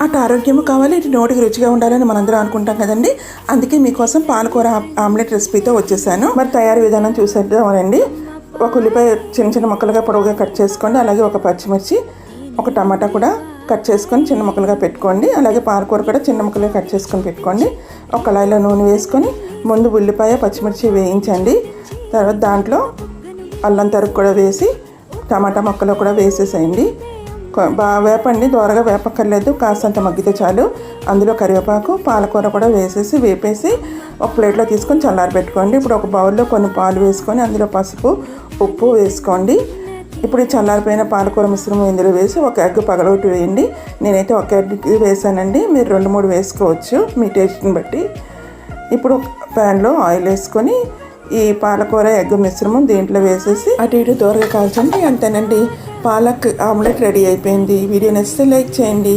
అటు ఆరోగ్యము కావాలి, ఇటు నోటికి రుచిగా ఉండాలని మనందరం అనుకుంటాం కదండి. అందుకే మీకోసం పాలకూర ఆమ్లెట్ రెసిపీతో వచ్చేసాను. మరి తయారీ విధానం చూసేద్దామండి. ఒక ఉల్లిపాయ చిన్న చిన్న ముక్కలుగా పొడవుగా కట్ చేసుకోండి. అలాగే ఒక పచ్చిమిర్చి, ఒక టమాటా కూడా కట్ చేసుకొని చిన్న ముక్కలుగా పెట్టుకోండి. అలాగే పాలకూర కూడా చిన్న ముక్కలుగా కట్ చేసుకొని పెట్టుకోండి. ఒక కళాయిలో నూనె వేసుకొని ముందు ఉల్లిపాయ పచ్చిమిర్చి వేయించండి. తర్వాత దాంట్లో అల్లం తరుగు కూడా వేసి టమాటా ముక్కలు కూడా వేసేసేయండి. బాగా వేపండి, దోరగా వేపక్కర్లేదు, కాస్తంత మగ్గితే చాలు. అందులో కరివేపాకు పాలకూర కూడా వేపేసి ఒక ప్లేట్లో తీసుకొని చల్లారి పెట్టుకోండి. ఇప్పుడు ఒక బౌల్లో కొన్ని పాలు వేసుకొని అందులో పసుపు ఉప్పు వేసుకోండి. ఇప్పుడు ఈ చల్లారిపోయిన పాలకూర మిశ్రమం ఇందులో వేసి ఒక ఎగ్ పగలగొట్టి వేయండి. నేనైతే ఒక ఎగ్ వేసానండి, మీరు 2-3 వేసుకోవచ్చు మీ టేస్ట్ని బట్టి. ఇప్పుడు ప్యాన్లో ఆయిల్ వేసుకొని ఈ పాలకూర ఎగ్ మిశ్రమం దీంట్లో వేసేసి అటు ఇటు దూరగా కాల్చండి. అంతేనండి, పాలక్ ఆమ్లెట్ రెడీ అయిపోయింది. వీడియో నచ్చితే లైక్ చేయండి.